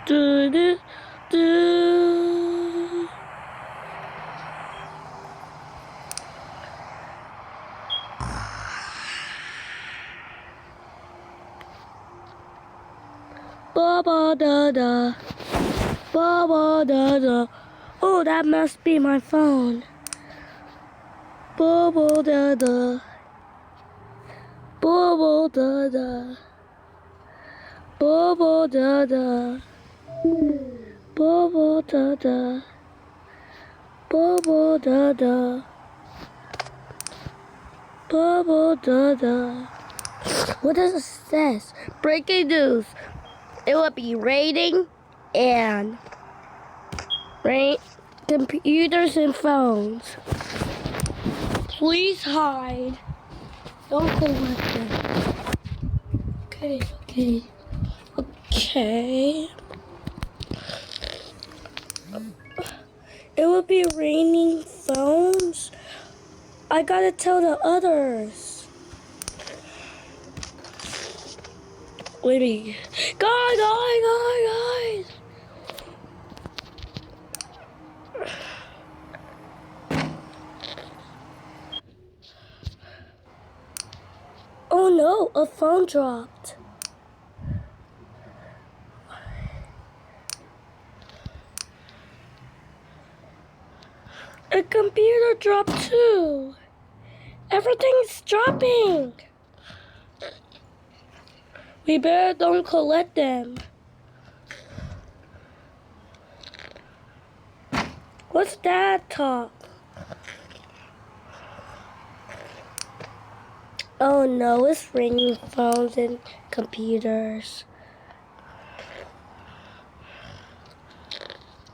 Do do do. Ba ba da da. Ba ba da da. Oh, that must be my phone. Ba ba da da. Ba ba da da. Ba ba da da. Ba ba da da. Ba ba da da. Ba ba da da. What does it say? Breaking news. It will be raining and computers and phones. Please hide. Don't collect them. Okay. It will be raining phones. I gotta tell the others. Wait a minute. Guys! Oh no, a phone dropped. A computer dropped too. Everything's dropping. We better don't collect them. What's that talk? Oh no, it's ringing phones and computers.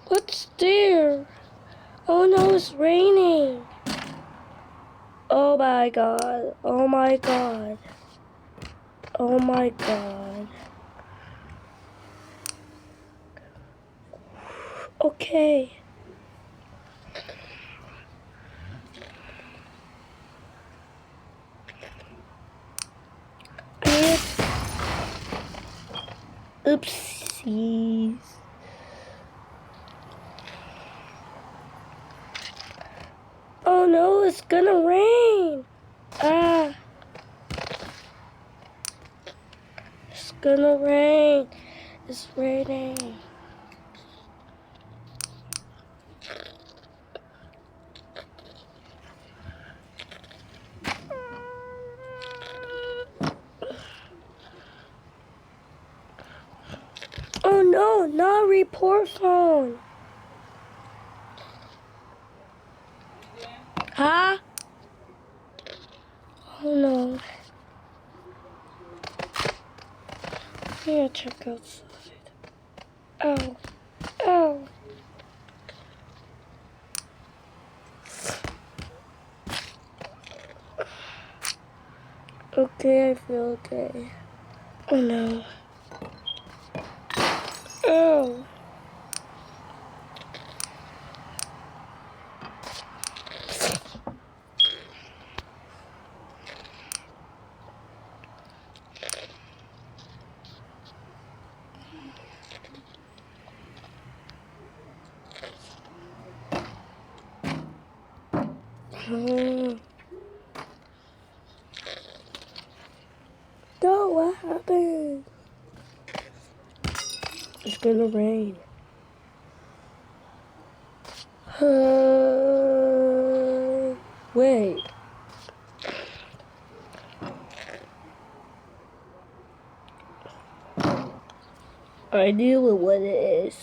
What's there? Oh no, it's raining. Oh my god. Oh my god. Oh my god. Okay. Oopsies. Oh no, it's gonna rain. It's gonna rain. It's raining. Oh no, not a report phone. Huh? Oh no. I gotta check outside. Ow. Okay, I feel okay. Oh no. Ow. No, what happened? It's gonna rain. Wait. I knew what it is.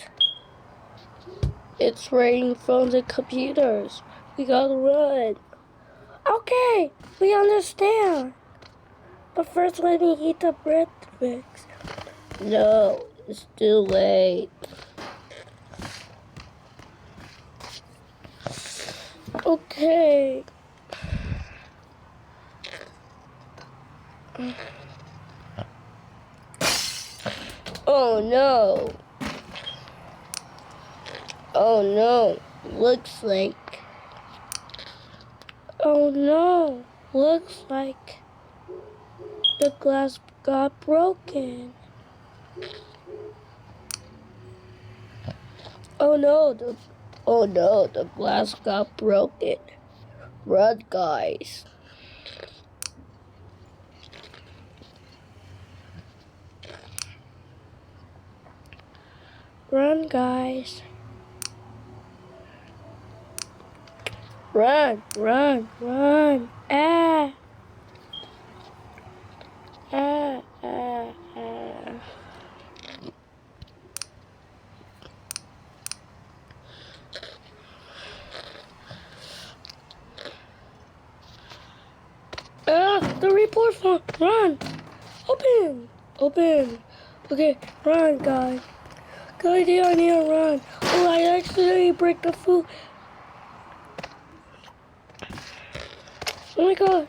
It's raining phones and computers. We gotta run. Okay, we understand. But first let me eat the bread mix. No, it's too late. Okay. Oh no. Oh no. Looks like the glass got broken. Oh no, the glass got broken. Run, guys. Run, guys. Run, run, run. Ah. Ah, ah, ah. The report phone. Run. Open. Open. Okay, run, guys. Good idea, I need to run. Oh, I accidentally break the food. Oh my god.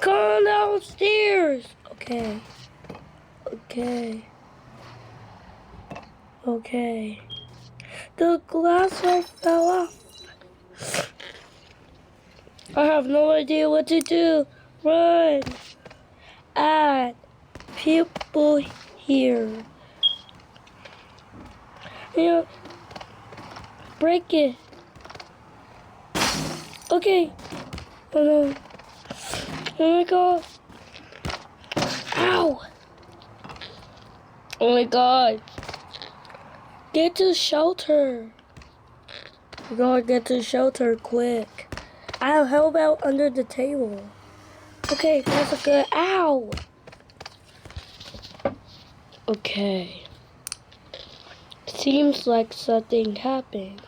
Come downstairs. Okay. Okay. Okay. The glass light fell off. I have no idea what to do. Run. Add people here. Yeah. Break it. Okay. Oh no. Oh my god. Ow. Oh my god. Get to shelter. We gotta get to shelter quick. Ow, how about under the table? Okay, that's a good. Ow. Okay. Seems like something happened.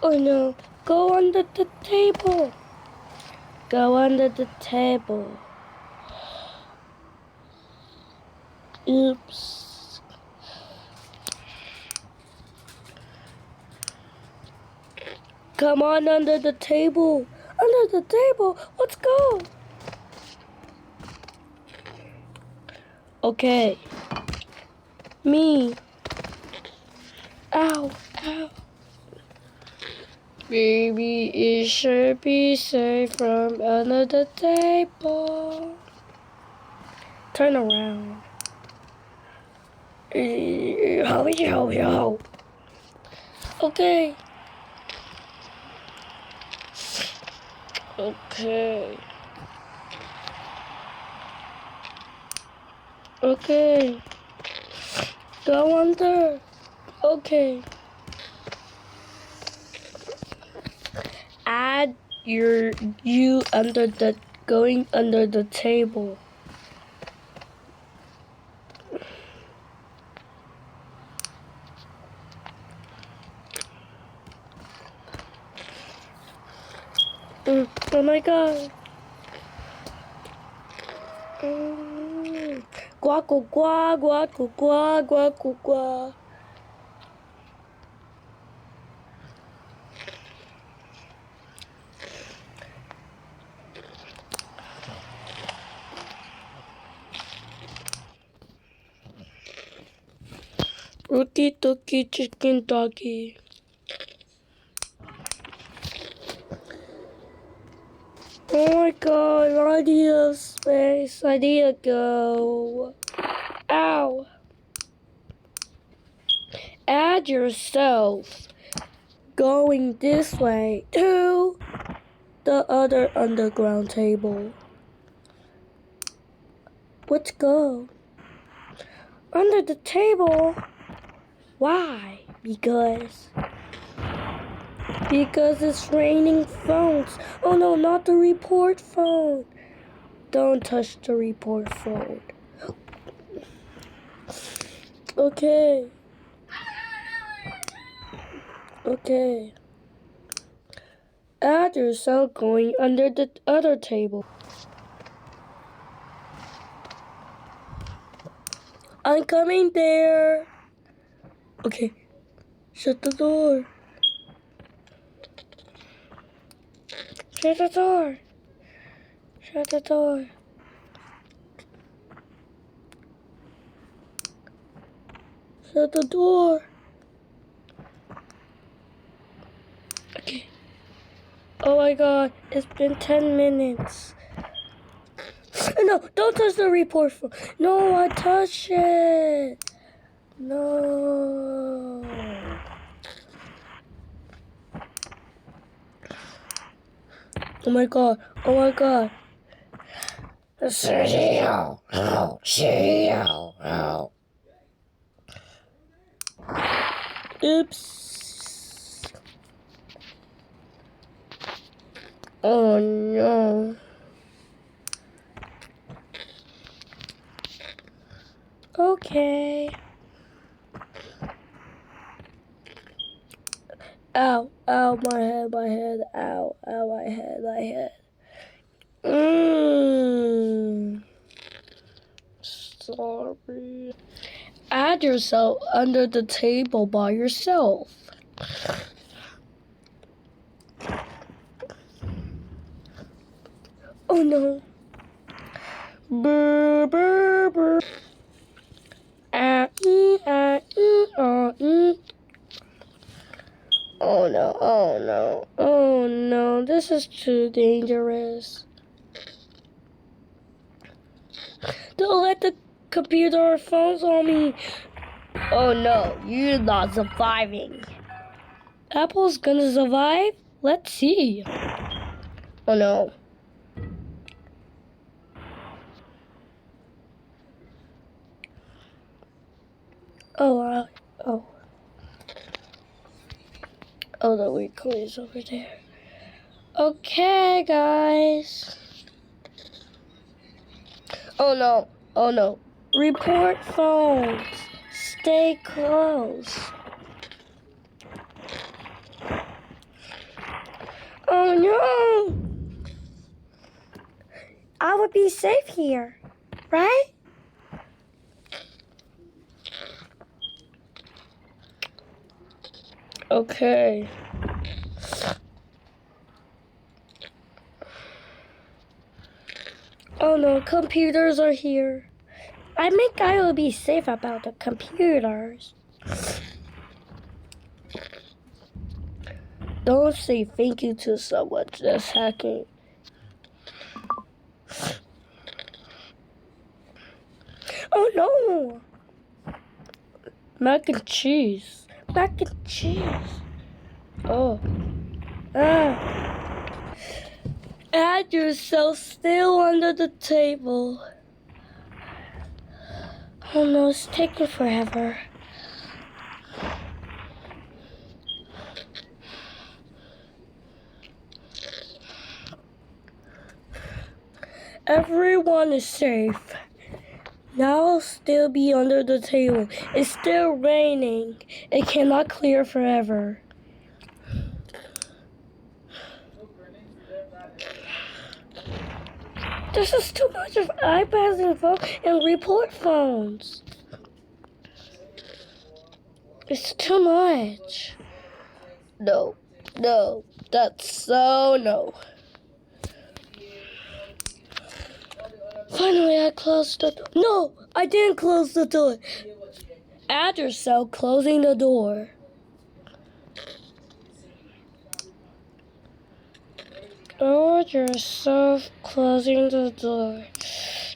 Oh no. Go under the table. Go under the table. Oops. Come on under the table. Under the table. Let's go. Okay. Me. Ow. Ow. Maybe it should be safe from under the table. Turn around. Yo, yo, yo. Okay. Okay. Okay. Go under. Okay. Add you under the going under the table. Oh my god. Gua gua gua gua gua gua gua gua. Rookie Tookie Chicken Doggy. Oh my god, I need a space. I need to go. Ow. Add yourself going this way to the other underground table. Let's go. Under the table? Why? Because it's raining phones. Oh no, not the report phone. Don't touch the report phone. Okay. Okay. Add yourself going under the other table. I'm coming there. Okay. Shut the door. Shut the door. Shut the door. Shut the door. Okay. Oh my god, it's been 10 minutes. No, don't touch the report phone. No, I touched it. No. Oh my god, oh my god. Oops. Oh no. Okay. Ow, ow, my head, ow, ow, my head. Sorry. Add yourself under the table by yourself. Oh no. Brr, brr, brr. Oh no, oh no, oh no, this is too dangerous. Don't let the computer or phones on me. Oh no, you're not surviving. Apple's gonna survive? Let's see. Oh no. Oh, the weekly is over there. Okay, guys. Oh no. Report phones. Stay close. Oh no. I would be safe here, right? Okay. Oh no, computers are here. I think I will be safe about the computers. Don't say thank you to someone just hacking. Oh no! Mac and cheese. Mac and cheese. Oh. Add yourself still under the table. Oh no, it's taking forever. Everyone is safe. Now I'll still be under the table. It's still raining. It cannot clear forever. This is too much of iPads and phones and report phones. It's too much. No, that's so no. Finally, I closed the door. No, I didn't close the door. Add yourself closing the door. Add yourself closing the door.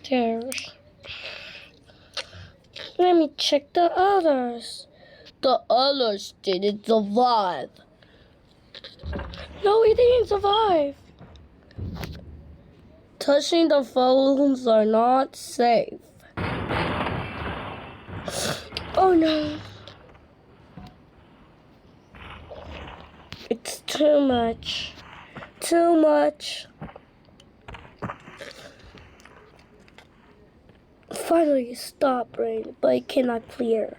There. Let me check the others. The others didn't survive. No, we didn't survive. Touching the phones are not safe. Oh no. It's too much. Too much. Finally, stop rain, but it cannot clear.